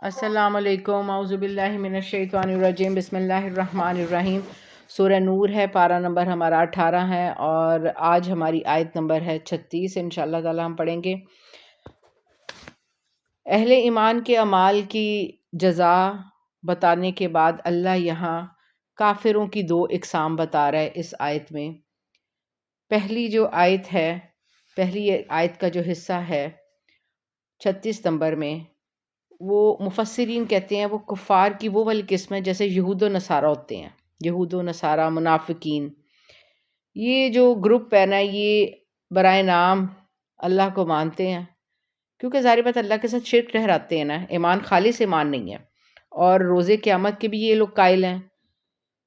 السلام علیکم، اعوذ باللہ من الشیطان الرجیم، بسم اللہ الرحمن الرحیم۔ سورہ نور ہے، پارہ نمبر ہمارا 18 ہے اور آج ہماری آیت نمبر ہے 36۔ انشاءاللہ تعالی ہم پڑھیں گے۔ اہل ایمان کے اعمال کی جزا بتانے کے بعد اللہ یہاں کافروں کی دو اقسام بتا رہا ہے اس آیت میں۔ پہلی جو آیت ہے، پہلی آیت کا جو حصہ ہے 36 نمبر میں، وہ مفسرین کہتے ہیں وہ کفار کی وہ والی قسم ہے جیسے یہود و نصارہ ہوتے ہیں، یہود و نصارہ، منافقین۔ یہ جو گروپ ہے نا، یہ برائے نام اللہ کو مانتے ہیں، کیونکہ ظاہر بات اللہ کے ساتھ شرک ٹھہراتے ہیں نا، ایمان خالص ایمان نہیں ہے، اور روزے قیامت کے بھی یہ لوگ قائل ہیں،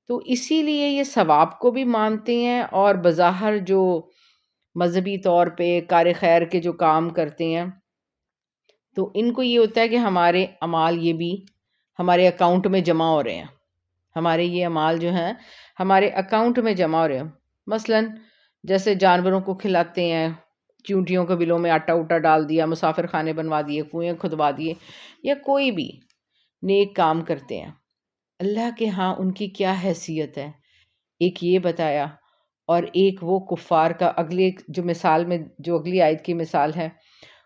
تو اسی لیے یہ ثواب کو بھی مانتے ہیں، اور بظاہر جو مذہبی طور پہ کار خیر کے جو کام کرتے ہیں، تو ان کو یہ ہوتا ہے کہ ہمارے اعمال یہ بھی ہمارے اکاؤنٹ میں جمع ہو رہے ہیں، ہمارے یہ اعمال جو ہیں ہمارے اکاؤنٹ میں جمع ہو رہے ہیں۔ مثلاً جیسے جانوروں کو کھلاتے ہیں، چونٹیوں کے بلوں میں آٹا اوٹا ڈال دیا، مسافر خانے بنوا دیے، کنویں کھدوا دیے، یا کوئی بھی نیک کام کرتے ہیں، اللہ کے ہاں ان کی کیا حیثیت ہے، ایک یہ بتایا، اور ایک وہ کفار کا اگلے جو مثال میں، جو اگلی آیت کی مثال ہے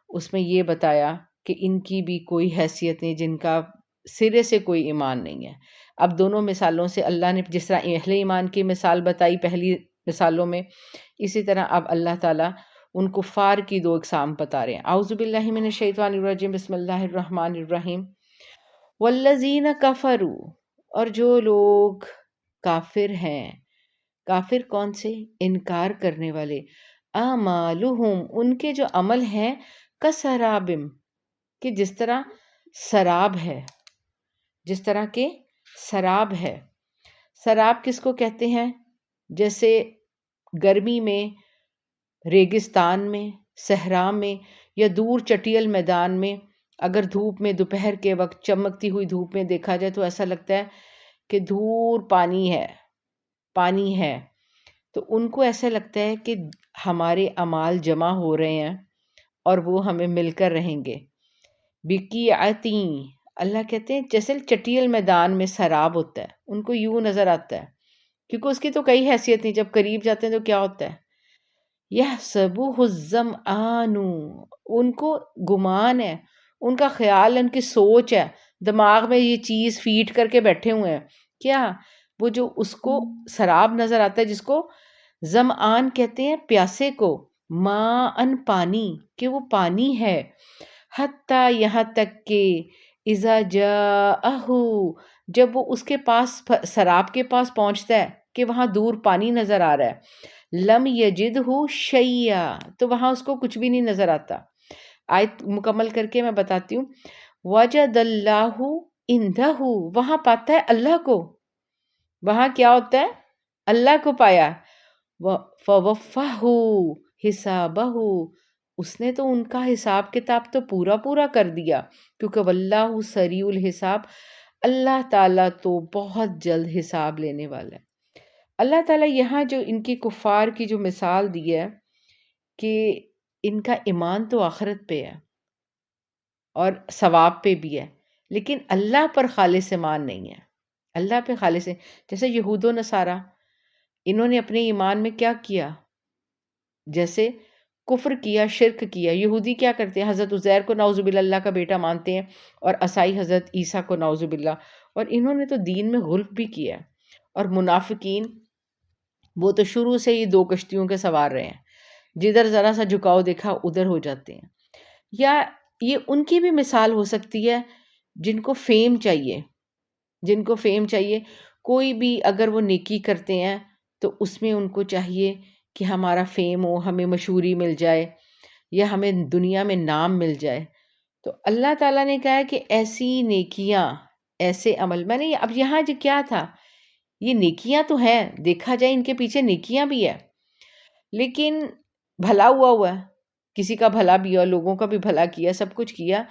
اس میں یہ بتایا کہ ان کی بھی کوئی حیثیت نہیں، جن کا سرے سے کوئی ایمان نہیں ہے۔ اب دونوں مثالوں سے اللہ نے جس طرح اہل ایمان کی مثال بتائی پہلی مثالوں میں، اسی طرح اب اللہ تعالیٰ ان کفار کی دو اقسام بتا رہے ہیں۔ اعوذ باللہ من الشیطان الرجیم، بسم اللہ الرحمن الرحیم۔ والذین کفروا، اور جو لوگ کافر ہیں، کافر کون سے؟ انکار کرنے والے، اعمالہم، ان کے جو عمل ہیں، کسرابم، کہ جس طرح سراب ہے، جس طرح کے سراب ہے۔ سراب کس کو کہتے ہیں؟ جیسے گرمی میں ریگستان میں، صحرا میں، یا دور چٹیل میدان میں اگر دھوپ میں دوپہر کے وقت چمکتی ہوئی دھوپ میں دیکھا جائے تو ایسا لگتا ہے کہ دور پانی ہے، پانی ہے، تو ان کو ایسا لگتا ہے کہ ہمارے اعمال جمع ہو رہے ہیں اور وہ ہمیں مل کر رہیں گے۔ بقیعتیں، اللہ کہتے ہیں جیسے چٹیل میدان میں سراب ہوتا ہے، ان کو یوں نظر آتا ہے، کیونکہ اس کی تو کوئی حیثیت نہیں، جب قریب جاتے ہیں تو کیا ہوتا ہے؟ یحسبہ الظمآن، ان کو گمان ہے، ان کا خیال، ان کی سوچ ہے، دماغ میں یہ چیز فیڈ کر کے بیٹھے ہوئے ہیں، کیا؟ وہ جو اس کو سراب نظر آتا ہے، جس کو ظمآن کہتے ہیں پیاسے کو، ماءً پانی، کہ وہ پانی ہے، حتیٰ یہاں تک کہ اذا جاءہ، جب وہ اس کے پاس، سراب کے پاس پہنچتا ہے کہ وہاں دور پانی نظر آ رہا ہے، لم یجدہ شیئا، تو وہاں اس کو کچھ بھی نہیں نظر آتا۔ آیت مکمل کر کے میں بتاتی ہوں۔ وجد اللہ عندہ، وہاں پاتا ہے اللہ کو، وہاں کیا ہوتا ہے؟ اللہ کو پایا۔ فوفہ حسابہ، اس نے تو ان کا حساب کتاب تو پورا پورا کر دیا، کیونکہ واللہ سریع الحساب، اللہ تعالیٰ تو بہت جلد حساب لینے والا ہے۔ اللہ تعالیٰ یہاں جو ان کی کفار کی جو مثال دی ہے کہ ان کا ایمان تو آخرت پہ ہے اور ثواب پہ بھی ہے، لیکن اللہ پر خالص ایمان نہیں ہے، اللہ پہ خالص ہے۔ جیسے یہود و نصارہ، انہوں نے اپنے ایمان میں کیا کیا؟ جیسے کفر کیا، شرک کیا۔ یہودی کیا کرتے ہیں؟ حضرت عزیر کو نعوذ باللہ اللہ کا بیٹا مانتے ہیں، اور عیسائی حضرت عیسیٰ کو نعوذ باللہ، اور انہوں نے تو دین میں غلط بھی کیا ہے۔ اور منافقین، وہ تو شروع سے ہی دو کشتیوں کے سوار رہے ہیں، جدھر ذرا سا جھکاؤ دیکھا ادھر ہو جاتے ہیں۔ یا یہ ان کی بھی مثال ہو سکتی ہے جن کو فیم چاہیے، جن کو فیم چاہیے، کوئی بھی اگر وہ نیکی کرتے ہیں تو اس میں ان کو چاہیے کہ ہمارا فیم ہو، ہمیں مشہوری مل جائے، یا ہمیں دنیا میں نام مل جائے۔ تو اللہ تعالیٰ نے کہا ہے کہ ایسی نیکیاں، ایسے عمل، میں نے اب یہاں جو کیا تھا، یہ نیکیاں تو ہیں، دیکھا جائے ان کے پیچھے نیکیاں بھی ہیں، لیکن بھلا ہوا ہے، کسی کا بھلا بھی ہوا، لوگوں کا بھی بھلا کیا، سب کچھ کیا،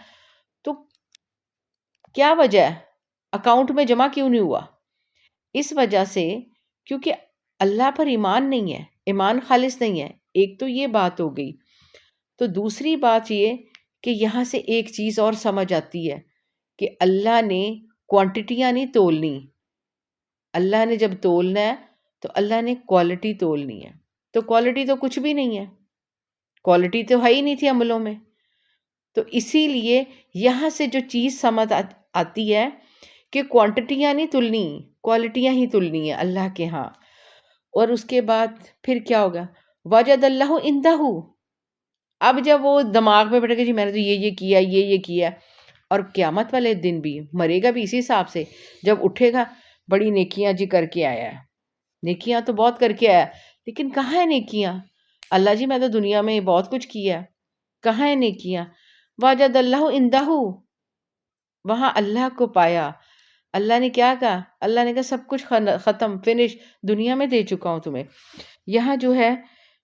تو کیا وجہ ہے اکاؤنٹ میں جمع کیوں نہیں ہوا؟ اس وجہ سے کیونکہ اللہ پر ایمان نہیں ہے، ایمان خالص نہیں ہے۔ ایک تو یہ بات ہو گئی، تو دوسری بات یہ کہ یہاں سے ایک چیز اور سمجھ آتی ہے کہ اللہ نے کوانٹٹیاں نہیں تولنی، اللہ نے جب تولنا ہے تو اللہ نے کوالٹی تولنی ہے. تو کوالٹی تو کچھ بھی نہیں ہے، کوالٹی تو ہے ہی نہیں تھی عملوں میں. تو اسی لیے یہاں سے جو چیز سمجھ آتی ہے کہ کوانٹٹیاں نہیں تلنی، کوالٹیاں ہی تلنی ہیں اللہ کے ہاں. اور اس کے بعد پھر کیا ہوگا؟ وجد اللہ عندہ. اب جب وہ دماغ میں بیٹھے گا جی میں نے تو یہ کیا، یہ کیا، اور قیامت والے دن بھی مرے گا بھی اسی حساب سے. جب اٹھے گا بڑی نیکیاں جی کر کے آیا ہے، نیکیاں تو بہت کر کے آیا، لیکن کہاں ہے نیکیاں؟ اللہ جی میں تو دنیا میں بہت کچھ کیا، کہاں ہے نیکیاں؟ وجد اللہ عندہ، وہاں اللہ کو پایا. اللہ نے کیا کہا؟ اللہ نے کہا سب کچھ ختم، فنش، دنیا میں دے چکا ہوں تمہیں. یہاں جو ہے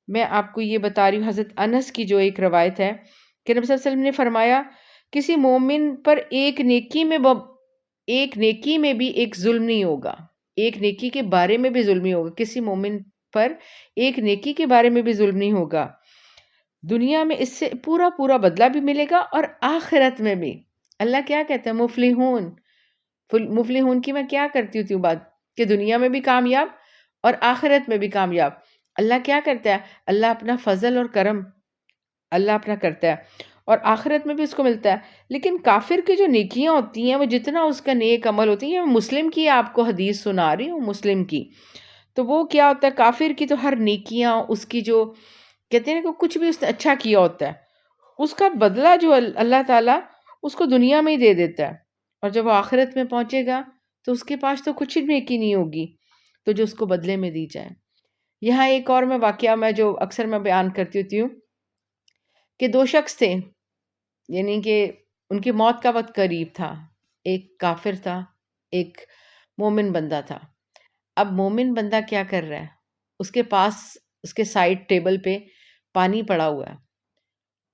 میں آپ کو یہ بتا رہی ہوں، حضرت انس کی جو ایک روایت ہے کہ نبی صلی اللہ علیہ وسلم نے فرمایا کسی مومن پر ایک نیکی میں بھی ایک ظلم نہیں ہوگا، ایک نیکی کے بارے میں بھی ظلم نہیں ہوگا، کسی مومن پر ایک نیکی کے بارے میں بھی ظلم نہیں ہوگا. دنیا میں اس سے پورا پورا بدلہ بھی ملے گا اور آخرت میں بھی. اللہ کیا کہتا ہے؟ مفلحون کی میں کیا کرتی ہوتی ہوں بات کہ دنیا میں بھی کامیاب اور آخرت میں بھی کامیاب. اللہ کیا کرتا ہے؟ اللہ اپنا فضل اور کرم اللہ اپنا کرتا ہے اور آخرت میں بھی اس کو ملتا ہے. لیکن کافر کی جو نیکیاں ہوتی ہیں وہ جتنا اس کا نیک عمل ہوتی ہے، مسلم کی آپ کو حدیث سنا رہی ہوں مسلم کی، تو وہ کیا ہوتا ہے کافر کی تو ہر نیکیاں اس کی جو کہتے ہیں کہ کچھ بھی اس نے اچھا کیا ہوتا ہے اس کا بدلہ جو اللہ تعالیٰ اس کو دنیا میں ہی دے دیتا ہے، اور جب وہ آخرت میں پہنچے گا تو اس کے پاس تو کچھ نیکی نہیں ہوگی تو جو اس کو بدلے میں دی جائے. یہاں ایک اور میں واقعہ میں جو اکثر میں بیان کرتی ہوتی ہوں کہ دو شخص تھے، یعنی کہ ان کی موت کا وقت قریب تھا. ایک کافر تھا، ایک مومن بندہ تھا. اب مومن بندہ کیا کر رہا ہے؟ اس کے پاس اس کے سائڈ ٹیبل پہ پانی پڑا ہوا ہے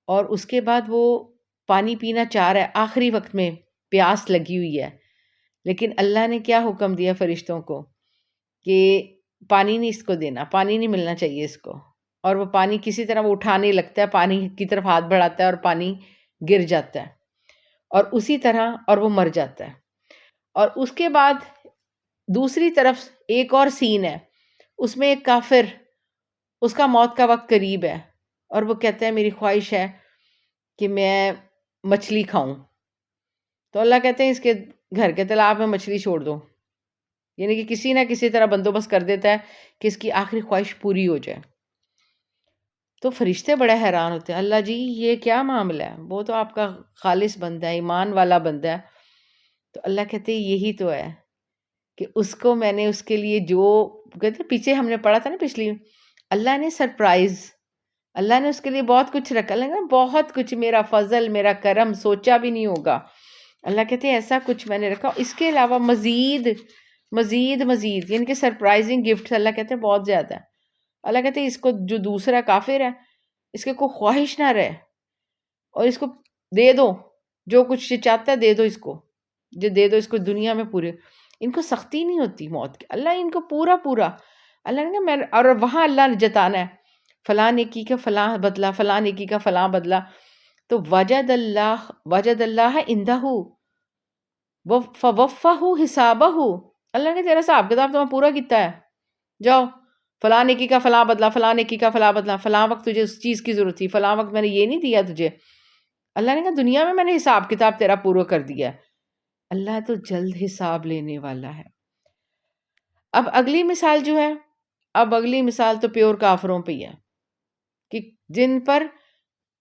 اور اس کے بعد وہ پانی پینا چاہ رہا ہے، آخری وقت میں پیاس لگی ہوئی ہے. لیکن اللہ نے کیا حکم دیا فرشتوں کو کہ پانی نہیں اس کو دینا، پانی نہیں ملنا چاہیے اس کو. اور وہ پانی کسی طرح وہ اٹھانے لگتا ہے، پانی کی طرف ہاتھ بڑھاتا ہے اور پانی گر جاتا ہے اور اسی طرح اور وہ مر جاتا ہے. اور اس کے بعد دوسری طرف ایک اور سین ہے، اس میں ایک کافر، اس کا موت کا وقت قریب ہے اور وہ کہتا ہے میری خواہش ہے کہ میں مچھلی کھاؤں. تو اللہ کہتے ہیں اس کے گھر کے تالاب میں مچھلی چھوڑ دو، یعنی کہ کسی نہ کسی طرح بندوبست کر دیتا ہے کہ اس کی آخری خواہش پوری ہو جائے. تو فرشتے بڑے حیران ہوتے ہیں، اللہ جی یہ کیا معاملہ ہے؟ وہ تو آپ کا خالص بندہ ہے، ایمان والا بندہ ہے. تو اللہ کہتے ہیں یہی تو ہے کہ اس کو میں نے اس کے لیے جو کہتے پیچھے ہم نے پڑھا تھا نا پچھلی، اللہ نے سرپرائز، اللہ نے اس کے لیے بہت کچھ رکھا، بہت کچھ، میرا فضل، میرا کرم سوچا بھی نہیں ہوگا. اللہ کہتے ہیں ایسا کچھ میں نے رکھا، اس کے علاوہ مزید مزید مزید، یعنی کہ سرپرائزنگ گفٹ اللہ کہتے ہیں بہت زیادہ ہے. اللہ کہتے ہیں اس کو جو دوسرا کافر ہے اس کے کوئی خواہش نہ رہے اور اس کو دے دو، جو کچھ چاہتا ہے دے دو اس کو، جو دے دو اس کو دنیا میں پورے. ان کو سختی نہیں ہوتی موت کی، اللہ ان کو پورا پورا، اللہ نے کہا میں، اور وہاں اللہ نے جتانا ہے فلاں نیکی کا فلاں بدلہ، فلاں نیکی کا فلاں بدلہ. تو وجد اللہ عندہ فوفہ حسابہ، اللہ نے تیرا حساب کتاب تو میں پورا کیتا ہے، جاؤ فلاں نیکی کا فلاں بدلہ، فلاں نیکی کا فلاں بدلہ، فلاں وقت تجھے اس چیز کی ضرورت تھی، فلاں وقت میں نے یہ نہیں دیا تجھے. اللہ نے کہا دنیا میں نے حساب کتاب تیرا پورا کر دیا. اللہ تو جلد حساب لینے والا ہے. اب اگلی مثال جو ہے، اب اگلی مثال تو پیور کافروں پہ ہی ہے کہ جن پر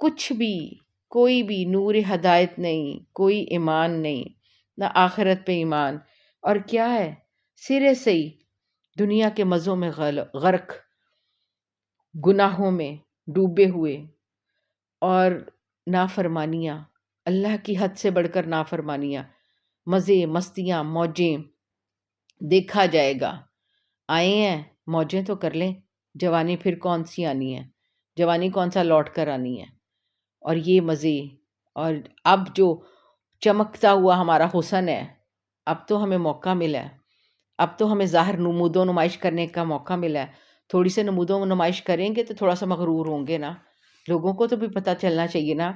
کچھ بھی، کوئی بھی نور ہدایت نہیں، کوئی ایمان نہیں، نہ آخرت پہ ایمان، اور کیا ہے سرے سے ہی دنیا کے مزوں میں غرق، گناہوں میں ڈوبے ہوئے، اور نافرمانیاں، اللہ کی حد سے بڑھ کر نافرمانیاں، مزے مستیاں موجیں. دیکھا جائے گا، آئے ہیں موجیں تو کر لیں، جوانی پھر کون سی آنی ہے، جوانی کون سا لوٹ کر آنی ہے، اور یہ مزے. اور اب جو چمکتا ہوا ہمارا حسن ہے، اب تو ہمیں موقع ملا ہے، اب تو ہمیں ظاہر نمود و نمائش کرنے کا موقع ملا ہے. تھوڑی سی نمود و نمائش کریں گے تو تھوڑا سا مغرور ہوں گے نا، لوگوں کو تو بھی پتہ چلنا چاہیے نا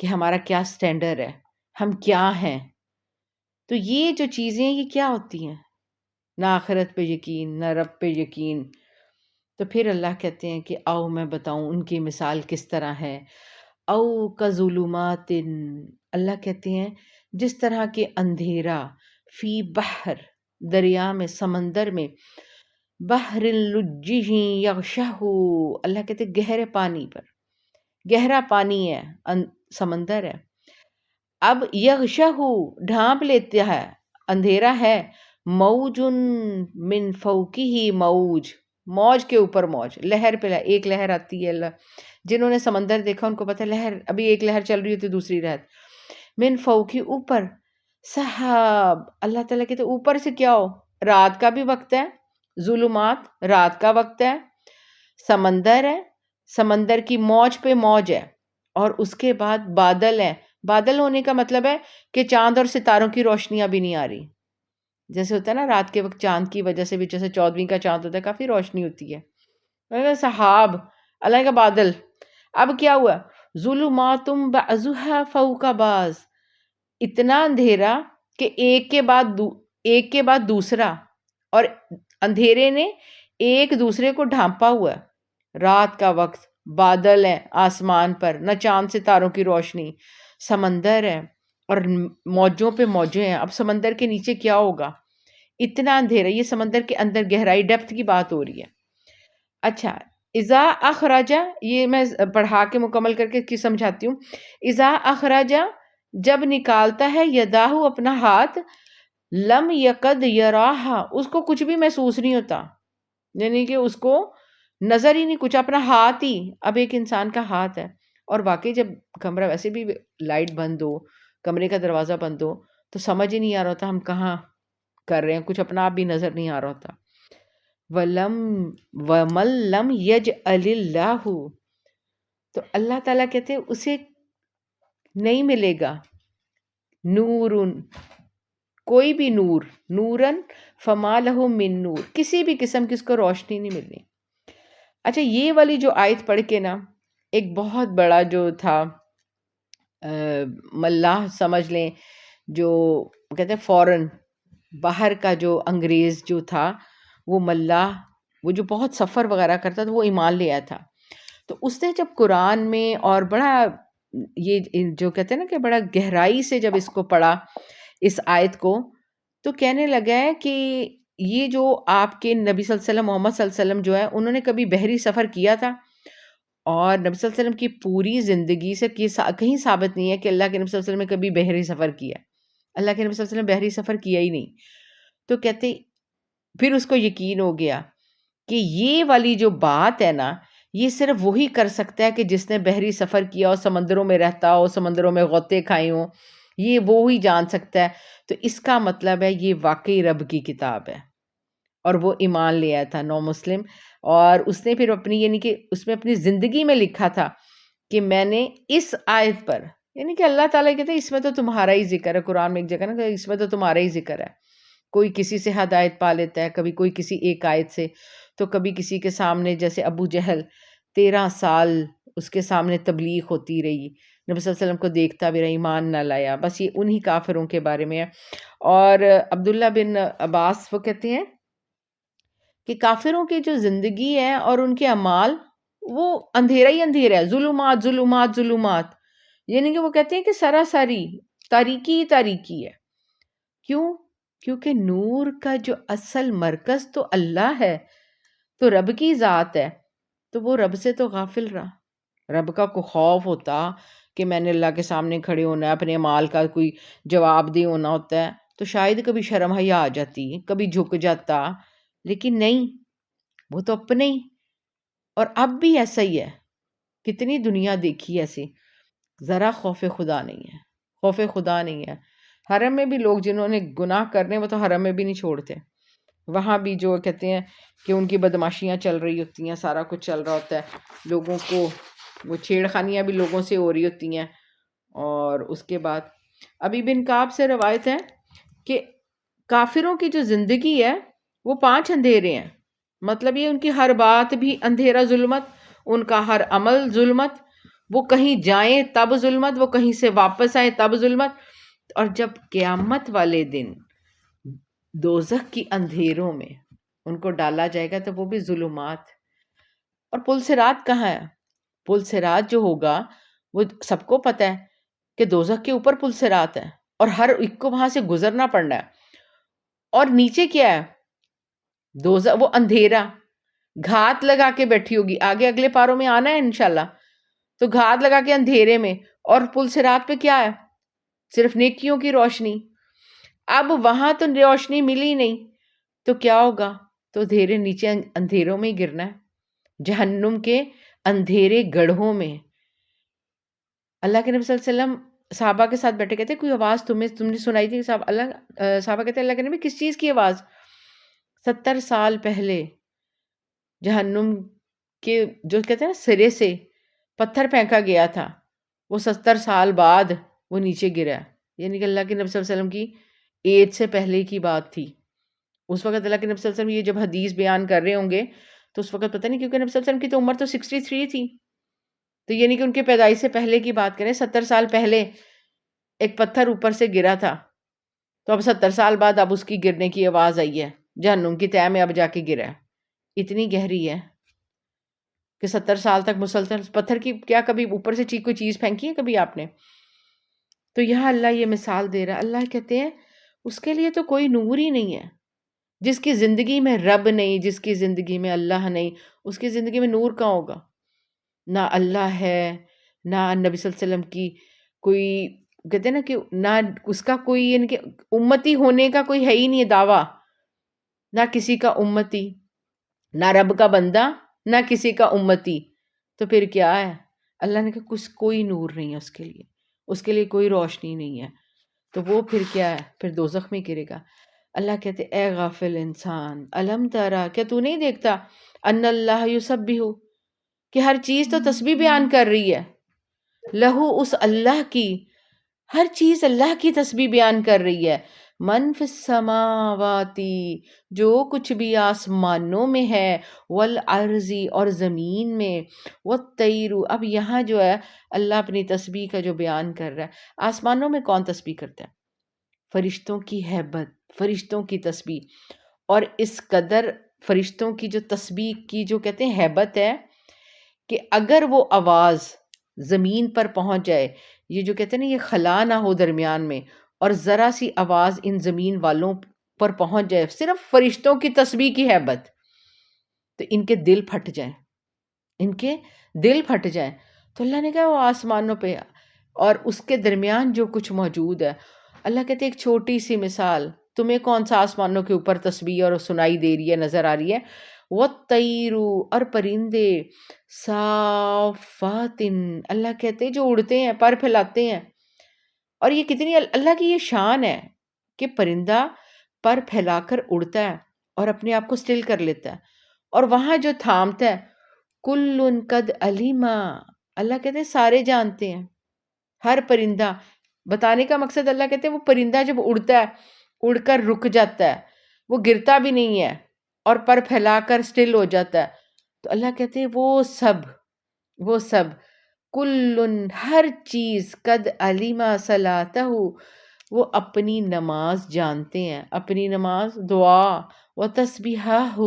کہ ہمارا کیا سٹینڈرڈ ہے، ہم کیا ہیں. تو یہ جو چیزیں یہ کیا ہوتی ہیں؟ نہ آخرت پہ یقین، نہ رب پہ یقین. تو پھر اللہ کہتے ہیں کہ آؤ میں بتاؤں ان کی مثال کس طرح ہے. او کظلمات، اللہ کہتے ہیں جس طرح کہ اندھیرا، فی بحر، دریا میں، سمندر میں، بحر لجہ یغشہ، اللہ کہتے ہیں گہرے پانی پر، گہرا پانی ہے، سمندر ہے. اب یغشہ ڈھانپ لیتا ہے، اندھیرا ہے، موج من فوقہ موج، موج کے اوپر موج، لہر پہ لہر، ایک لہر آتی ہے. اللہ جنہوں نے سمندر دیکھا ان کو پتہ ہے لہر، ابھی ایک لہر چل رہی ہوتی دوسری لہر. من فوقی، اوپر، سحاب، اللہ تعالیٰ کہتے اوپر سے کیا ہو، رات کا بھی وقت ہے، ظلمات رات کا وقت ہے، سمندر ہے، سمندر کی موج پہ موج ہے، اور اس کے بعد بادل ہے. بادل ہونے کا مطلب ہے کہ چاند اور ستاروں کی روشنیاں بھی نہیں آ رہی. جیسے ہوتا ہے نا رات کے وقت چاند کی وجہ سے بھی، جیسے 14ویں کا چاند ہوتا ہے کافی روشنی ہوتی ہے. صحاب، اللہ کا بادل. اب کیا ہوا، ظلمات بعضها فوق بعض، اتنا اندھیرا کہ ایک کے بعد دوسرا، اور اندھیرے نے ایک دوسرے کو ڈھانپا ہوا ہے. رات کا وقت، بادل ہے آسمان پر، نہ چاند ستاروں کی روشنی، سمندر ہے اور موجوں پہ موجیں ہیں. اب سمندر کے نیچے کیا ہوگا، اتنا اندھیرا. یہ سمندر کے اندر گہرائی، ڈیپتھ کی بات ہو رہی ہے. اچھا، اذا اخرجا، یہ میں پڑھا کے مکمل کر کے سمجھاتی ہوں. اذا اخرجا، جب نکالتا ہے، یداہ، اپنا ہاتھ، لم یقد یراہا، اس کو کچھ بھی محسوس نہیں ہوتا، یعنی کہ اس کو نظر ہی نہیں کچھ، اپنا ہاتھ ہی. اب ایک انسان کا ہاتھ ہے، اور واقعی جب کمرہ ویسے بھی لائٹ بند ہو، کمرے کا دروازہ بند ہو، تو سمجھ ہی نہیں آ رہا ہوتا ہم کہاں کر رہے ہیں، کچھ اپنا آپ بھی نظر نہیں آ رہا ہوتا. وَمَن لَّمْ يَجْعَلِ اللَّهُ، تو اللہ تعالیٰ کہتے ہیں اسے نہیں ملے گا نورن، کوئی بھی نور، نورن فما لہ من نور، کسی بھی قسم کی اس کو روشنی نہیں ملنی. اچھا، یہ والی جو آیت پڑھ کے نا ایک بہت بڑا جو تھا ملاح سمجھ لیں، جو کہتے ہیں فورن باہر کا جو انگریز جو تھا، وہ ملاح، وہ جو بہت سفر وغیرہ کرتا تھا، وہ ایمان لے آیا تھا. تو اس نے جب قرآن میں اور بڑا یہ جو کہتے ہیں نا کہ بڑا گہرائی سے جب اس کو پڑھا، اس آیت کو، تو کہنے لگا ہے کہ یہ جو آپ کے نبی صلی اللہ علیہ وسلم، محمد صلی اللہ علیہ وسلم جو ہے، انہوں نے کبھی بحری سفر کیا تھا، اور نبی صلی اللہ علیہ وسلم کی پوری زندگی سے کہیں ثابت نہیں ہے کہ اللہ کے نبی صلی اللہ علیہ وسلم نے کبھی بحری سفر کیا. اللہ کے نبی صلی اللہ علیہ وسلم بحری سفر کیا ہی نہیں. تو کہتے پھر اس کو یقین ہو گیا کہ یہ والی جو بات ہے نا، یہ صرف وہی کر سکتا ہے کہ جس نے بحری سفر کیا ہو، سمندروں میں رہتا ہو، سمندروں میں غوطے کھائے ہوں، یہ وہی جان سکتا ہے. تو اس کا مطلب ہے یہ واقعی رب کی کتاب ہے، اور وہ ایمان لے آیا تھا، نو مسلم. اور اس نے پھر اپنی، یعنی کہ اس میں اپنی زندگی میں لکھا تھا کہ میں نے اس آیت پر، یعنی کہ اللہ تعالیٰ کہتے ہیں اس میں تو تمہارا ہی ذکر ہے. قرآن میں ایک جگہ نا کہ اس میں تو تمہارا ہی ذکر ہے. کوئی کسی سے ہدایت پا لیتا ہے، کبھی کوئی کسی ایک آیت سے، تو کبھی کسی کے سامنے، جیسے ابو جہل 13 سال اس کے سامنے تبلیغ ہوتی رہی، نبی صلی اللہ علیہ وسلم کو دیکھتا بھی رہا، ایمان نہ لایا. بس یہ انہی کافروں کے بارے میں ہے. اور عبداللہ بن عباس وہ کہتے ہیں کہ کافروں کی جو زندگی ہے اور ان کے اعمال، وہ اندھیرا ہی اندھیرا ہے، ظلمات ظلمات ظلمات، یعنی کہ وہ کہتے ہیں کہ سراسری تاریکی ہی تاریکی ہے. کیوں؟ کیونکہ نور کا جو اصل مرکز تو اللہ ہے، تو رب کی ذات ہے، تو وہ رب سے تو غافل رہا. رب کا کوئی خوف ہوتا کہ میں نے اللہ کے سامنے کھڑے ہونا ہے، اپنے اعمال کا کوئی جواب دہ ہونا ہوتا ہے، تو شاید کبھی شرم حیا آ جاتی، کبھی جھک جاتا. لیکن نہیں، وہ تو اپنے ہی. اور اب بھی ایسا ہی ہے، کتنی دنیا دیکھی ایسی، ذرا خوف خدا نہیں ہے، خوف خدا نہیں ہے. حرم میں بھی لوگ جنہوں نے گناہ کرنے، وہ تو حرم میں بھی نہیں چھوڑتے. وہاں بھی جو کہتے ہیں کہ ان کی بدماشیاں چل رہی ہوتی ہیں، سارا کچھ چل رہا ہوتا ہے، لوگوں کو وہ چھیڑ خانیاں بھی لوگوں سے ہو رہی ہوتی ہیں. اور اس کے بعد ابی بن کعب سے روایت ہے کہ کافروں کی جو زندگی ہے وہ 5 اندھیرے ہیں. مطلب یہ ان کی ہر بات بھی اندھیرا، ظلمت، ان کا ہر عمل ظلمت، وہ کہیں جائیں تب ظلمت، وہ کہیں سے واپس آئیں تب ظلمت. اور جب قیامت والے دن دوزخ کی اندھیروں میں ان کو ڈالا جائے گا تو وہ بھی ظلمات. اور پل صراط کہاں ہے؟ پل صراط جو ہوگا وہ سب کو پتہ ہے کہ دوزخ کے اوپر پل صراط ہے اور ہر ایک کو وہاں سے گزرنا پڑنا ہے. اور نیچے کیا ہے؟ دوزخ وہ اندھیرا، گھات لگا کے بیٹھی ہوگی. آگے اگلے پاروں میں آنا ہے انشاءاللہ. تو گھات لگا کے اندھیرے میں، اور پل صراط پہ کیا ہے؟ صرف نیکیوں کی روشنی. اب وہاں تو روشنی ملی نہیں تو کیا ہوگا؟ تو دھیرے نیچے اندھیروں میں ہی گرنا ہے، جہنم کے اندھیرے گڑھوں میں. اللہ کے نبی صلی اللہ علیہ وسلم صحابہ کے ساتھ بیٹھے، کہتے کوئی آواز تم نے سنائی تھی؟ صحابہ کہتے اللہ کے نبی کس چیز کی آواز؟ 70 سال پہلے جہنم کے جو کہتے ہیں نا سرے سے پتھر پھینکا گیا تھا، وہ 70 سال بعد وہ نیچے گرا. یعنی کہ اللہ کے نبی صلی اللہ علیہ وسلم کی ایج سے پہلے کی بات تھی. اس وقت اللہ کے نبی صلی اللہ علیہ وسلم یہ جب حدیث بیان کر رہے ہوں گے تو اس وقت پتہ نہیں، کیونکہ نبی صلی اللہ علیہ وسلم کی تو عمر تو 63 تھی. تو یعنی کہ ان کے پیدائش سے پہلے کی بات کریں، 70 سال پہلے ایک پتھر اوپر سے گرا تھا. تو اب 70 سال بعد اب اس کی گرنے کی آواز آئی ہے، جہنم کی تہہ میں اب جا کے گرا ہے. اتنی گہری ہے کہ 70 سال تک مسلسل پتھر کی کیا کبھی اوپر سے کوئی چیز پھینکی ہے کبھی آپ نے؟ تو یہاں اللہ یہ مثال دے رہا ہے. اللہ کہتے ہیں اس کے لیے تو کوئی نور ہی نہیں ہے. جس کی زندگی میں رب نہیں، جس کی زندگی میں اللہ نہیں، اس کی زندگی میں نور کہاں ہوگا؟ نہ اللہ ہے، نہ نبی صلی اللہ علیہ وسلم کی کوئی کہتے ہیں نا کہ نہ اس کا کوئی یعنی کہ امتی ہونے کا کوئی ہے ہی نہیں دعویٰ، نہ کسی کا امتی، نہ رب کا بندہ، نہ کسی کا امتی. تو پھر کیا ہے؟ اللہ نے کہا کچھ کوئی نور نہیں ہے اس کے لیے کوئی روشنی نہیں ہے. تو وہ پھر کیا ہے؟ پھر دوزخ میں گرے گا. اللہ کہتے اے غافل انسان الم ترا، کیا تو نہیں دیکھتا ان اللہ یسبح، کہ ہر چیز تو تسبیح بیان کر رہی ہے. لہو، اس اللہ کی، ہر چیز اللہ کی تسبیح بیان کر رہی ہے. من فی السماواتی، جو کچھ بھی آسمانوں میں ہے، والارضی، اور زمین میں، والطیر. اب یہاں جو ہے اللہ اپنی تسبیح کا جو بیان کر رہا ہے. آسمانوں میں کون تسبیح کرتا ہے؟ فرشتوں کی ہیبت، فرشتوں کی تسبیح. اور اس قدر فرشتوں کی جو تسبیح کی جو کہتے ہیں ہیبت ہے کہ اگر وہ آواز زمین پر پہنچ جائے، یہ جو کہتے ہیں نا یہ خلا نہ ہو درمیان میں، اور ذرا سی آواز ان زمین والوں پر پہنچ جائے، صرف فرشتوں کی تسبیح کی ہیبت، تو ان کے دل پھٹ جائیں، ان کے دل پھٹ جائیں. تو اللہ نے کہا وہ آسمانوں پہ اور اس کے درمیان جو کچھ موجود ہے. اللہ کہتے ایک چھوٹی سی مثال، تمہیں کون سا آسمانوں کے اوپر تسبیح اور سنائی دے رہی ہے، نظر آ رہی ہے؟ وَالطَّيْرُ، اور پرندے، صافات، اللہ کہتے جو اڑتے ہیں، پر پھیلاتے ہیں. اور یہ کتنی اللہ کی یہ شان ہے کہ پرندہ پر پھیلا کر اڑتا ہے اور اپنے آپ کو سٹل کر لیتا ہے، اور وہاں جو تھامتا ہے کل قد علیما، اللہ کہتے ہیں سارے جانتے ہیں. ہر پرندہ، بتانے کا مقصد اللہ کہتے ہیں وہ پرندہ جب اڑتا ہے، اڑ کر رک جاتا ہے، وہ گرتا بھی نہیں ہے اور پر پھیلا کر سٹل ہو جاتا ہے. تو اللہ کہتے ہیں وہ سب کلن، ہر چیز، قد علیما صلاتہ، وہ اپنی نماز جانتے ہیں، اپنی نماز، دعا، و تسبیحہ،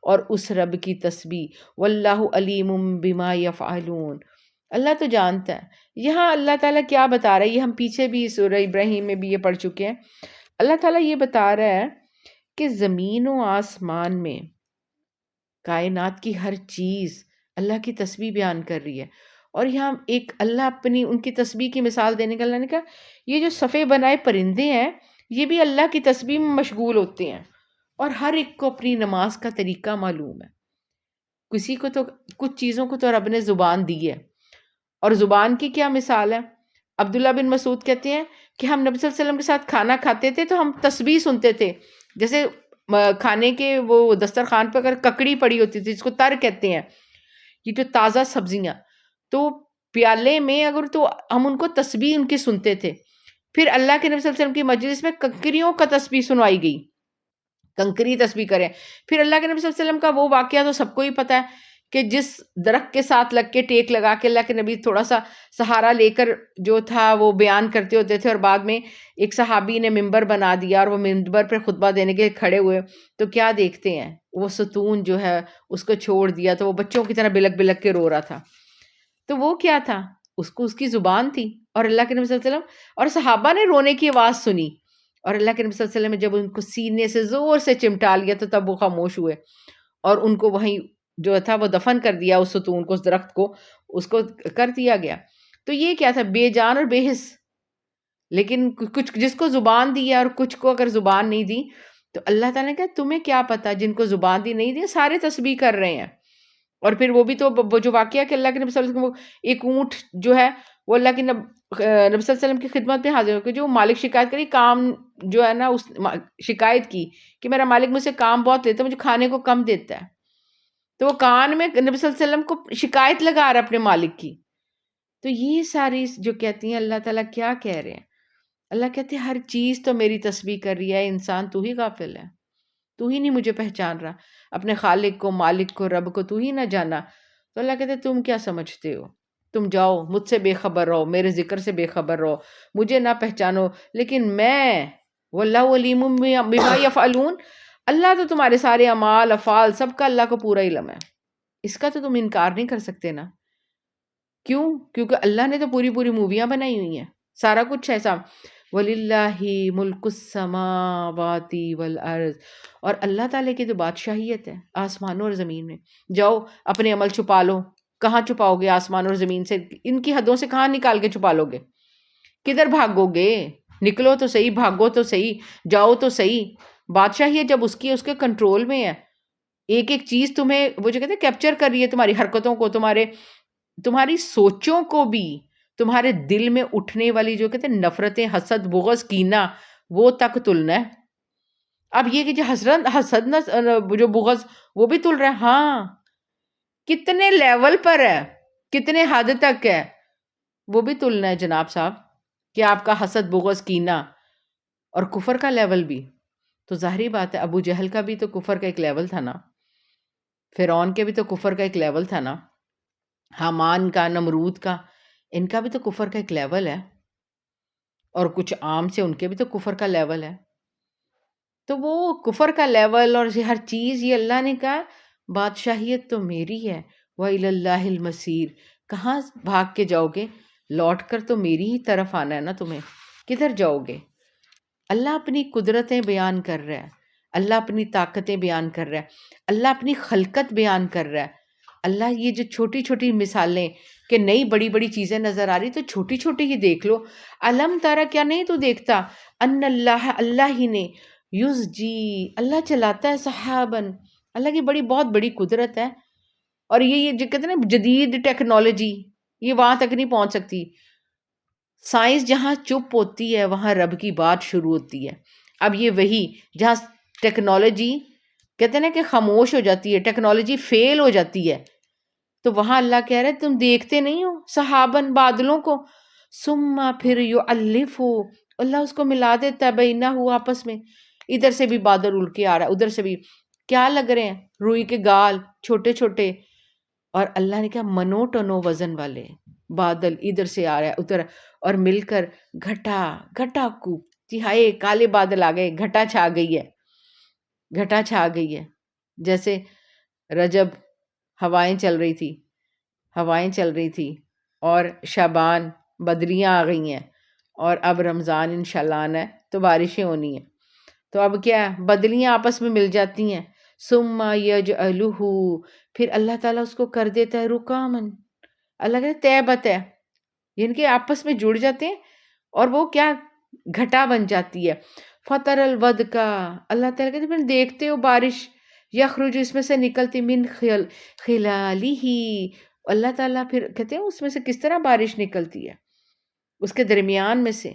اور اس رب کی تسبیح. واللہ علیم بما یفعلون، اللہ تو جانتا ہے. یہاں اللہ تعالیٰ کیا بتا رہا ہے؟ یہ ہم پیچھے بھی سورہ ابراہیم میں بھی یہ پڑھ چکے ہیں. اللہ تعالیٰ یہ بتا رہا ہے کہ زمین و آسمان میں کائنات کی ہر چیز اللہ کی تسبیح بیان کر رہی ہے. اور یہاں ایک اللہ اپنی ان کی تسبیح کی مثال دینے کا اللہ نے کہا یہ جو صفے بنائے پرندے ہیں یہ بھی اللہ کی تسبیح میں مشغول ہوتے ہیں، اور ہر ایک کو اپنی نماز کا طریقہ معلوم ہے. کسی کو تو کچھ چیزوں کو تو رب نے زبان دی ہے، اور زبان کی کیا مثال ہے؟ عبداللہ بن مسعود کہتے ہیں کہ ہم نبی صلی اللہ علیہ وسلم کے ساتھ کھانا کھاتے تھے تو ہم تسبیح سنتے تھے. جیسے کھانے کے وہ دسترخوان پہ اگر ککڑی پڑی ہوتی تھی، جس کو تر کہتے ہیں، یہ جو تازہ سبزیاں، تو پیالے میں اگر تو ہم ان کو تسبیح ان کی سنتے تھے. پھر اللہ کے نبی صلی اللہ علیہ وسلم کی مجلس میں کنکریوں کا تسبیح سنوائی گئی، کنکری تسبیح کریں. پھر اللہ کے نبی صلی اللہ علیہ وسلم کا وہ واقعہ تو سب کو ہی پتہ ہے کہ جس درخت کے ساتھ لگ کے ٹیک لگا کے اللہ کے نبی تھوڑا سا سہارا لے کر جو تھا وہ بیان کرتے ہوتے تھے، اور بعد میں ایک صحابی نے ممبر بنا دیا اور وہ ممبر پہ خطبہ دینے کے کھڑے ہوئے، تو کیا دیکھتے ہیں، وہ ستون جو ہے اس کو چھوڑ دیا تو وہ بچوں کی طرح بلک بلک کے رو رہا تھا. تو وہ کیا تھا، اس کو اس کی زبان تھی، اور اللہ کے نبی صلی اللہ علیہ وسلم اور صحابہ نے رونے کی آواز سنی، اور اللہ کے نبی صلی اللہ علیہ وسلم نے جب ان کو سینے سے زور سے چمٹا لیا تو تب وہ خاموش ہوئے، اور ان کو وہیں جو تھا وہ دفن کر دیا، اس ستون کو، اس درخت کو، اس کو کر دیا گیا. تو یہ کیا تھا، بے جان اور بے حس. لیکن کچھ جس کو زبان دی ہے اور کچھ کو اگر زبان نہیں دی، تو اللہ تعالیٰ نے کہا تمہیں کیا پتا، جن کو زبان دی نہیں دی سارے تسبیح کر رہے ہیں. اور پھر وہ بھی تو وہ جو واقعہ کہ اللہ کے نبی صلی اللہ علیہ وسلم وہ ایک اونٹ جو ہے وہ اللہ کے نبی صلی اللہ علیہ وسلم کی خدمت میں حاضر ہو کے جو مالک شکایت کری، کام جو ہے نا، اس شکایت کی کہ میرا مالک مجھ سے کام بہت لیتا ہے، مجھے کھانے کو کم دیتا ہے. تو وہ کان میں نبی صلی اللہ علیہ وسلم کو شکایت لگا رہا اپنے مالک کی. تو یہ ساری جو کہتی ہیں اللہ تعالیٰ کیا کہہ رہے ہیں، اللہ کہتے ہیں ہر چیز تو میری تسبیح کر رہی ہے، انسان تو ہی غافل ہے، تو ہی نہیں مجھے پہچان رہا، اپنے خالق کو، مالک کو، رب کو تو ہی نہ جانا. تو اللہ کہتے ہیں تم کیا سمجھتے ہو، تم جاؤ مجھ سے بے خبر رہو، میرے ذکر سے بے خبر رہو، مجھے نہ پہچانو، لیکن میں واللہ علیم بما یفعلون، اللہ تو تمہارے سارے اعمال افعال سب کا اللہ کو پورا علم ہے. اس کا تو تم انکار نہیں کر سکتے نا. کیوں؟ کیونکہ اللہ نے تو پوری پوری موویاں بنائی ہوئی ہیں، سارا کچھ ایسا. وَلِلَّهِ مُلْكُ السَّمَاوَاتِ وَالْأَرْضِ، اور اللہ تعالیٰ کی تو بادشاہیت ہے آسمانوں اور زمین میں. جاؤ اپنے عمل چھپا لو، کہاں چھپاؤ گے؟ آسمان اور زمین سے، ان کی حدوں سے کہاں نکال کے چھپا لو گے؟ کدھر بھاگو گے؟ نکلو تو صحیح، بھاگو تو صحیح، جاؤ تو صحیح. بادشاہیت جب اس کے کنٹرول میں ہے، ایک ایک چیز تمہیں وہ جو کہتے ہیں کیپچر کر رہی ہے، تمہاری حرکتوں کو، تمہاری سوچوں کو بھی، تمہارے دل میں اٹھنے والی جو کہتے ہیں نفرتیں، حسد، بغض، کینہ، وہ تک تلنا ہے. اب یہ کہ جو حسد جو بغض وہ بھی تل رہا ہے، ہاں کتنے لیول پر ہے، کتنے حد تک ہے، وہ بھی تلنا ہے جناب صاحب، کہ آپ کا حسد، بغض، کینہ، اور کفر کا لیول بھی. تو ظاہری بات ہے ابو جہل کا بھی تو کفر کا ایک لیول تھا نا، فرعون کے بھی تو کفر کا ایک لیول تھا نا، حامان کا، نمرود کا، ان کا بھی تو کفر کا ایک لیول ہے، اور کچھ عام سے ان کے بھی تو کفر کا لیول ہے. تو وہ کفر کا لیول اور ہر چیز، یہ اللہ نے کہا بادشاہیت تو میری ہے، وَإِلَى اللَّهِ الْمَصِيرُ. کہاں بھاگ کے جاؤ گے؟ لوٹ کر تو میری ہی طرف آنا ہے نا تمہیں، کدھر جاؤ گے؟ اللہ اپنی قدرتیں بیان کر رہا ہے، اللہ اپنی طاقتیں بیان کر رہا ہے، اللہ اپنی خلقت بیان کر رہا ہے. اللہ یہ جو چھوٹی چھوٹی مثالیں کہ نئی بڑی بڑی چیزیں نظر آ رہی، تو چھوٹی چھوٹی ہی دیکھ لو. علم تارا، کیا نہیں تو دیکھتا، ان اللہ، اللہ ہی نے، یزجی، اللہ چلاتا ہے، صحابن، اللہ کی بہت بڑی قدرت ہے. اور یہ جو کہتے ہیں نا جدید ٹیکنالوجی، یہ وہاں تک نہیں پہنچ سکتی. سائنس جہاں چپ ہوتی ہے وہاں رب کی بات شروع ہوتی ہے. اب یہ وہی جہاں ٹیکنالوجی کہتے ہیں نا کہ خاموش ہو جاتی ہے، ٹیکنالوجی فیل ہو جاتی ہے، تو وہاں اللہ کہہ رہے تم دیکھتے نہیں ہو صحابن، بادلوں کو، ثم پھر یؤلفو، اللہ اس کو ملا دیتا ہے، بینہ آپس میں، ادھر سے بھی بادل اڑ کے آ رہا ہے، ادھر سے بھی. کیا لگ رہے ہیں؟ روئی کے گال چھوٹے چھوٹے، اور اللہ نے کہا منو ٹنو وزن والے بادل، ادھر سے آ رہا ہے ادھر، اور مل کر گھٹا کو، ہائے کالے بادل آ گئے، گھٹا چھا گئی ہے. جیسے رجب ہوائیں چل رہی تھی اور شعبان بدریاں آ گئی ہیں، اور اب رمضان انشاءاللہ آنا ہے تو بارشیں ہونی ہیں. تو اب کیا ہے، بدلیاں آپس میں مل جاتی ہیں. ثم یجعلہ، پھر اللہ تعالیٰ اس کو کر دیتا ہے رکامن، اللہ کہتے ہیں طے بت ہے، یعنی کہ آپس میں جڑ جاتے ہیں اور وہ کیا گھٹا بن جاتی ہے. فطر الود کا، اللہ تعالیٰ کہتے ہیں پھر دیکھتے ہو بارش، یخرج، اس میں سے نکلتی، من خلالی ہی، اللہ تعالیٰ پھر کہتے ہیں اس میں سے کس طرح بارش نکلتی ہے، اس کے درمیان میں سے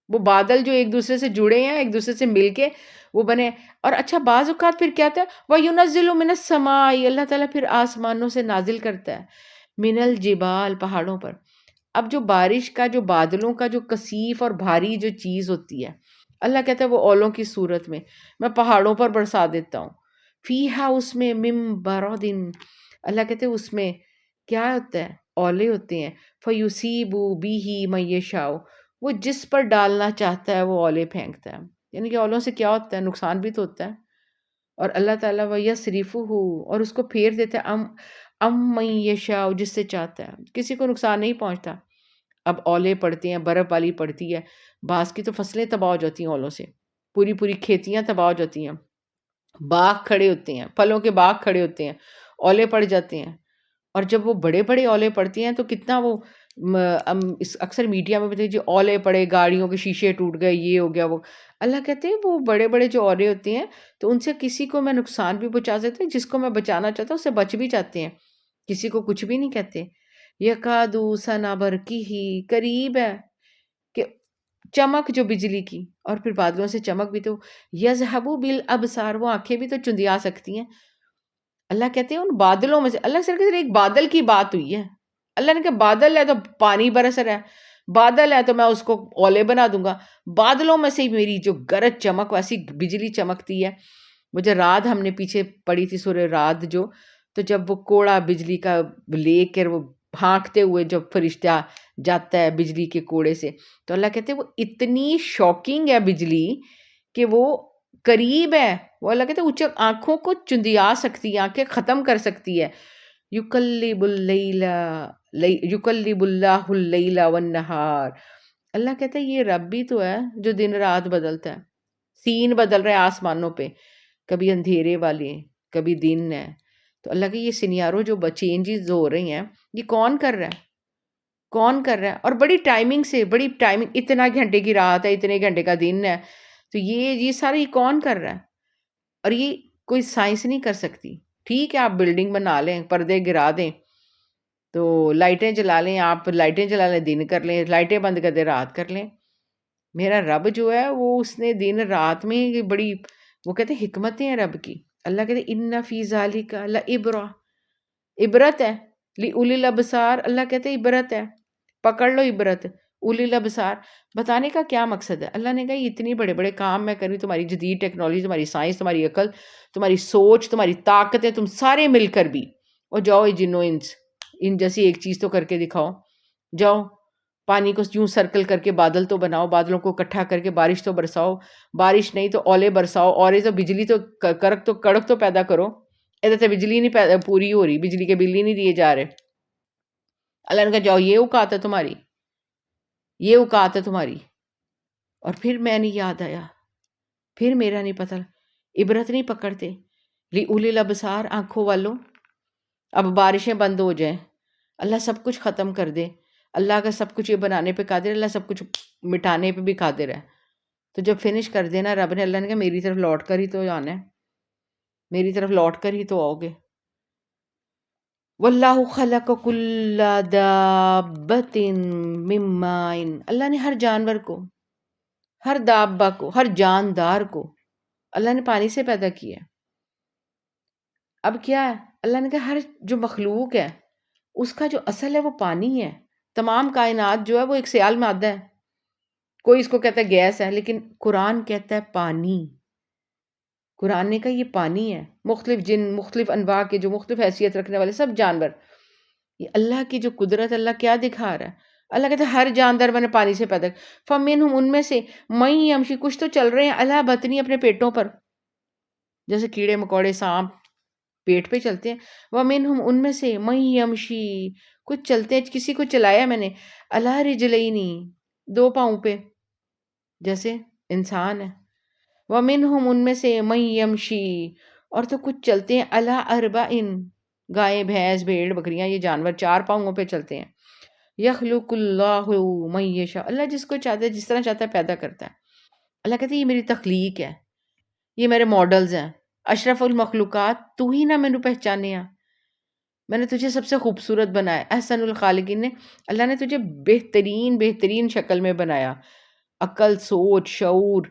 وہ بادل جو ایک دوسرے سے جڑے ہیں، ایک دوسرے سے مل کے وہ بنے. اور اچھا بعض اوقات پھر کیا تھا، وَيُنَزِّلُ مِنَ السَّمَاءِ، اللہ تعالیٰ پھر آسمانوں سے نازل کرتا ہے، من الجبال، پہاڑوں پر. اب جو بارش کا، جو بادلوں کا جو کثیف اور بھاری جو چیز ہوتی ہے، اللہ کہتا ہے وہ اولوں کی صورت میں میں پہاڑوں پر برسا دیتا ہوں. فیہا، اس میں، من برد، اللہ کہتے ہیں اس میں کیا ہوتا ہے؟ اولے ہوتے ہیں. فَيُصِيبُ بِهِ مَن يَشَاءُ، وہ جس پر ڈالنا چاہتا ہے وہ اولے پھینکتا ہے. یعنی کہ اولوں سے کیا ہوتا ہے؟ نقصان بھی تو ہوتا ہے. اور اللہ تعالیٰ وَيَصْرِفُهُ، اور اس کو پھیر دیتا ہے مَن يَشَاءُ، جس سے چاہتا ہے. کسی کو نقصان نہیں پہنچتا. اب اولے پڑتے ہیں، برف والی پڑتی ہے، بعض کی تو فصلیں تباہ ہو جاتی ہیں اولوں سے، پوری پوری کھیتیاں تباہ ہو جاتی ہیں، باغ کھڑے ہوتے ہیں، پھلوں کے باغ کھڑے ہوتے ہیں، اولے پڑ جاتے ہیں. اور جب وہ بڑے بڑے اولے پڑتی ہیں تو کتنا وہ اکثر میڈیا میں بتائیے جی اولے پڑے، گاڑیوں کے شیشے ٹوٹ گئے، یہ ہو گیا وہ. اللہ کہتے ہیں وہ بڑے بڑے جو اولے ہوتے ہیں تو ان سے کسی کو میں نقصان بھی پہنچا سکتا ہوں، جس کو میں بچانا چاہتا ہوں اس سے بچ بھی جاتے ہیں، کسی کو کچھ بھی نہیں کہتے. یکادو سنا برقی، قریب ہے کہ چمک جو بجلی کی، اور پھر بادلوں سے چمک بھی تو یذہبو بالابصار، وہ آنکھیں بھی تو چندیا سکتی ہیں. اللہ کہتے ہیں ان بادلوں میں سے، اللہ سے ایک بادل کی بات ہوئی ہے. اللہ نے کہا بادل ہے تو پانی برس رہا ہے، بادل ہے تو میں اس کو اولے بنا دوں گا. بادلوں میں سے میری جو گرج چمک ویسی بجلی چمکتی ہے. مجھے رات ہم نے پیچھے پڑھی تھی سورہ رات جو، تو جب وہ کوڑا بجلی کا لے کر وہ بھانکتے ہوئے جب فرشتہ جاتا ہے بجلی کے کوڑے سے، تو اللہ کہتے ہیں وہ اتنی شاکنگ ہے بجلی کہ وہ قریب ہے. وہ اللہ کہتے ہیں اونچے آنکھوں کو چندیا سکتی ہے، آنکھیں ختم کر سکتی ہے. یقلب اللیل، یقلب اللہ اللیل والنہار. اللہ کہتا ہے یہ رب بھی تو ہے جو دن رات بدلتا ہے، سین بدل رہے ہیں آسمانوں پہ، کبھی اندھیرے والے کبھی دن ہے. تو اللہ کے یہ سینیارو جو چینجز ہو رہی ہیں یہ کون کر رہا ہے؟ کون کر رہا ہے؟ اور بڑی ٹائمنگ سے، بڑی ٹائمنگ، اتنا گھنٹے کی رات ہے، اتنے گھنٹے کا دن ہے، تو یہ سارا یہ کون کر رہا ہے؟ اور یہ کوئی سائنس نہیں کر سکتی. ٹھیک ہے آپ بلڈنگ بنا لیں، پردے گرا دیں، تو لائٹیں جلا لیں، آپ لائٹیں جلا لیں دن کر لیں، لائٹیں بند کر دیں رات کر لیں. میرا رب جو ہے وہ اس نے دن رات میں بڑی، وہ کہتے ہیں حکمتیں ہیں رب کی. اللہ کہتے ہیں ان فی ذالک لعبرہ، عبرت ہے، لأولی الابصار. اللہ کہتے ہیں عبرت ہے، پکڑ لو عبرت. اولی الابصار بتانے کا کیا مقصد ہے؟ اللہ نے کہا یہ اتنی بڑے بڑے کام میں کری، تمہاری جدید ٹیکنالوجی، تمہاری سائنس، تمہاری عقل، تمہاری سوچ، تمہاری طاقتیں، تم سارے مل کر بھی، اور جاؤ یہ جنو انس، ان جیسی ایک چیز تو کر کے دکھاؤ. جاؤ پانی کو یوں سرکل کر کے بادل تو بناؤ، بادلوں کو اکٹھا کر کے بارش تو برساؤ، بارش نہیں تو اولے برساؤ، اولے تو بجلی تو کڑک تو پیدا کرو. ادھر سے بجلی نہیں پوری ہو رہی، بجلی کے بل ہی نہیں دیے جا رہے. اللہ نے کہا جاؤ یہ اوقات ہے تمہاری، یہ اوقات ہے تمہاری. اور پھر میں نے یاد آیا، پھر میرا نہیں پتہ، عبرت نہیں پکڑتے. لِأُولِي الْأَبْصَارِ، آنکھوں والوں. اب بارشیں بند ہو جائیں، اللہ سب کچھ ختم کر دے، اللہ کا سب کچھ یہ بنانے پہ قادر ہے، اللہ سب کچھ مٹانے پہ بھی قادر ہے. تو جب فنش کر دینا رب نے، اللہ نے کہا میری طرف لوٹ کر ہی تو آنا ہے، میری طرف لوٹ کر ہی تو آؤ گے. واللہ خلق کل دابۃ من ماء، اللہ نے ہر جانور کو، ہر دابہ کو، ہر جاندار کو اللہ نے پانی سے پیدا کیا ہے. اب کیا ہے؟ اللہ نے کہا ہر جو مخلوق ہے اس کا جو اصل ہے وہ پانی ہے. تمام کائنات جو ہے وہ ایک سیال مادہ ہے. کوئی اس کو کہتا ہے گیس ہے، لیکن قرآن کہتا ہے پانی. قرآن نے کہا یہ پانی ہے. مختلف جن، مختلف انواع کے جو مختلف حیثیت رکھنے والے سب جانور، یہ اللہ کی جو قدرت، اللہ کیا دکھا رہا ہے. اللہ کہتا ہے ہر جاندار میں نے پانی سے پیدا. فَمِنْهُمْ، ان میں سے، مَن یَمْشِی، کچھ تو چل رہے ہیں، عَلیٰ بَطْنِهِ، اپنے پیٹوں پر، جیسے کیڑے مکوڑے سانپ پیٹ پہ چلتے ہیں. وَمِنْهُمْ، ان میں سے، مَن یَمْشِی، کچھ چلتے ہیں، کسی کو چلایا میں نے، عَلَىٰ رِجْلَیْنِ، دو پاؤں پہ، جیسے انسان ہے. وَمِنْهُمْ، ان میں سے، مَن یَمْشِی، اور تو کچھ چلتے ہیں، عَلَىٰ أَرْبَعٍ، گائے بھینس بھیڑ بکریاں، یہ جانور چار پاؤں پہ چلتے ہیں. یخلق اللہ من یشاء، اللہ جس کو چاہتا ہے جس طرح چاہتا ہے پیدا کرتا ہے. اللہ کہتے ہیں یہ میری تخلیق ہے، یہ میرے ماڈلز ہیں. اشرف المخلوقات تو ہی نہ مینوں پہچانے ہاں، میں نے تجھے سب سے خوبصورت بنایا. احسن الخالقین نے، اللہ نے تجھے بہترین بہترین شکل میں بنایا. عقل، سوچ، شعور،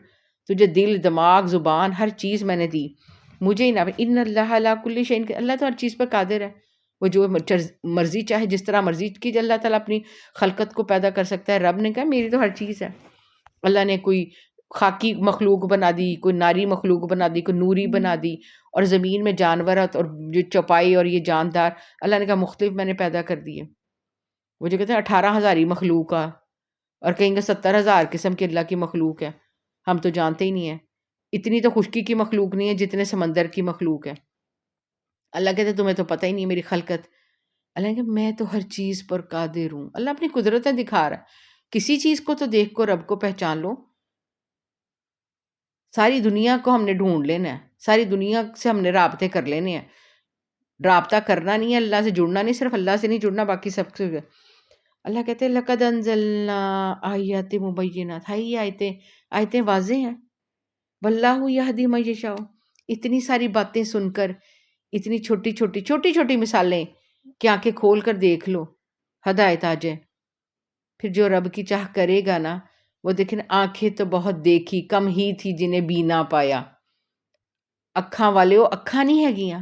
تجھے دل، دماغ، زبان، ہر چیز میں نے دی. مجھے ہی نہ، ان اللہ علی کل شیء، اللہ تو ہر چیز پر قادر ہے. وہ جو مرضی چاہے جس طرح مرضی کی اللہ تعالیٰ اپنی خلقت کو پیدا کر سکتا ہے. رب نے کہا میری تو ہر چیز ہے. اللہ نے کوئی خاکی مخلوق بنا دی، کوئی ناری مخلوق بنا دی، کوئی نوری بنا دی، اور زمین میں جانورات اور جو چوپائی اور یہ جاندار اللہ نے کہا مختلف میں نے پیدا کر دیے. وہ جو کہتے ہیں 18,000 ہی مخلوق کا، اور کہیں گے 70,000 قسم کی اللہ کی مخلوق ہے، ہم تو جانتے ہی نہیں ہیں. اتنی تو خشکی کی مخلوق نہیں ہے جتنے سمندر کی مخلوق ہے. اللہ کہتے ہیں تمہیں تو پتہ ہی نہیں میری خلقت. اللہ نے کہا میں تو ہر چیز پر قادر ہوں. اللہ اپنی قدرتیں دکھا رہا ہے. کسی چیز کو تو دیکھ کو رب کو پہچان لو. ساری دنیا کو ہم نے ڈھونڈ لینا ہے، ساری دنیا سے ہم نے رابطے کر لینے ہیں. رابطہ کرنا نہیں ہے، اللہ سے جڑنا نہیں، صرف اللہ سے نہیں جڑنا، باقی سب سے. اللہ کہتے ہیں لَقَدْ أَنزَلْنَا آیَاتٍ مُبَيِّنَاتٍ، ہے یہ آیتیں واضح ہیں. وَاللَّهُ يَهْدِي مَن يَشَاءُ. اتنی ساری باتیں سن کر، اتنی چھوٹی چھوٹی مثالیں کہ آنکھیں کھول کر دیکھ لو، ہدایت آ جائے. پھر جو رب کی چاہ کرے گا نا، وہ دیکھیں آنکھیں تو بہت دیکھی، کم ہی تھی جنہیں بینا پایا. اکھاں والے ہو، اکھاں نہیں ہے گیاں،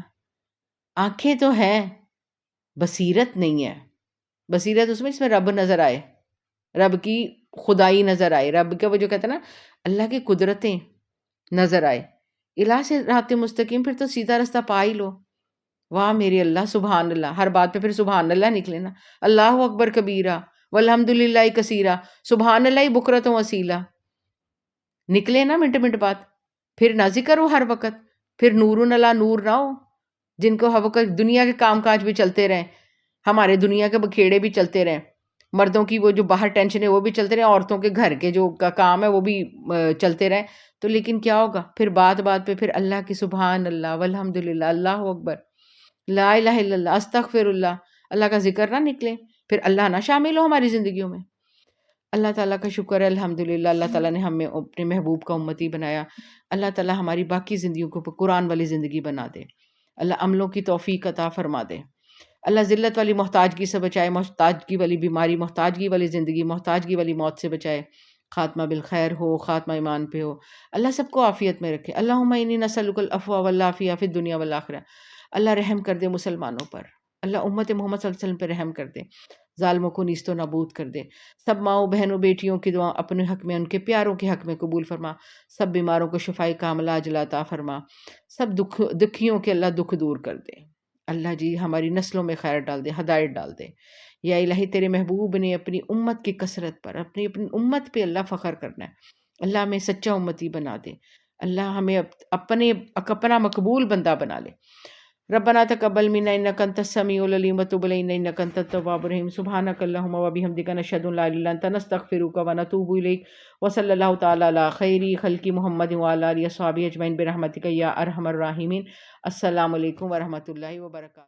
آنکھیں تو ہیں، بصیرت نہیں ہے. بصیرت اس میں رب نظر آئے، رب کی خدائی نظر آئے، رب کا وہ جو کہتے ہیں نا اللہ کی قدرتیں نظر آئے. الہ سے رات مستقیم، پھر تو سیدھا رستہ پا ہی لو. واہ میرے اللہ، سبحان اللہ. ہر بات پہ پھر سبحان اللہ نکلے نا. اللہ اکبر کبیرہ والحمد للہ کثیرہ، سبحان اللہ بکرۃ و اصیلہ نکلے نا منٹ منٹ بعد. پھر نہ ذکر ہو ہر وقت، پھر نور اللہ نور نہ ہو، جن کو ہر وقت دنیا کے کام کاج بھی چلتے رہیں، ہمارے دنیا کے بکھیڑے بھی چلتے رہیں، مردوں کی وہ جو باہر ٹینشن ہے وہ بھی چلتے رہیں، عورتوں کے گھر کے جو کام ہے وہ بھی چلتے رہیں. تو لیکن کیا ہوگا پھر بات پہ پھر اللہ کی سبحان اللہ والحمد للہ اللہ اکبر لا الہ الا اللہ استغفر اللہ، اللہ کا ذکر نہ نکلے، پھر اللہ نہ شامل ہو ہماری زندگیوں میں. اللہ تعالیٰ کا شکر ہے الحمدللہ، اللہ تعالیٰ نے ہمیں اپنے محبوب کا امتی بنایا. اللہ تعالیٰ ہماری باقی زندگیوں کو قرآن والی زندگی بنا دے. اللہ عملوں کی توفیق عطا فرما دے. اللہ ذلت والی محتاجگی سے بچائے، محتاجگی والی بیماری، محتاجگی والی زندگی، محتاجگی والی موت سے بچائے. خاتمہ بالخیر ہو، خاتمہ ایمان پہ ہو. اللہ سب کو عافیت میں رکھے. اللہم انی نسألک العفو والعافیہ فی الدنیا والآخرہ. اللہ رحم کر دے مسلمانوں پر، اللہ امت محمد صلی اللہ علیہ وسلم پہ رحم کر دے، ظالموں کو نیست و نابود کر دے. سب ماؤں بہنوں بیٹیوں کی دعا اپنے حق میں، ان کے پیاروں کے حق میں قبول فرما. سب بیماروں کو شفائی کاملہ عاجلہ عطا فرما. سب دکھیوں کے اللہ دکھ دور کر دے. اللہ جی ہماری نسلوں میں خیر ڈال دے، ہدایت ڈال دے. یا الہی تیرے محبوب نے اپنی امت کی کثرت پر، اپنی امت پہ اللہ فخر کرنا ہے. اللہ ہمیں سچا امتی بنا دے. اللہ ہمیں اپنا مقبول بندہ بنا لے. ربنا تقبل منا انك انت السميع العليم وتب علينا انك انت التواب الرحيم. سبحانك اللهم وبحمدك نشهد ان لا اله الا انت نستغفرك ونتوب اليك. وصلى الله تعالى على خير خلق محمد وعلى اله وصحبه اجمعين برحمتك يا ارحم الراحمين. السلام علیکم ورحمۃ اللہ وبرکاتہ.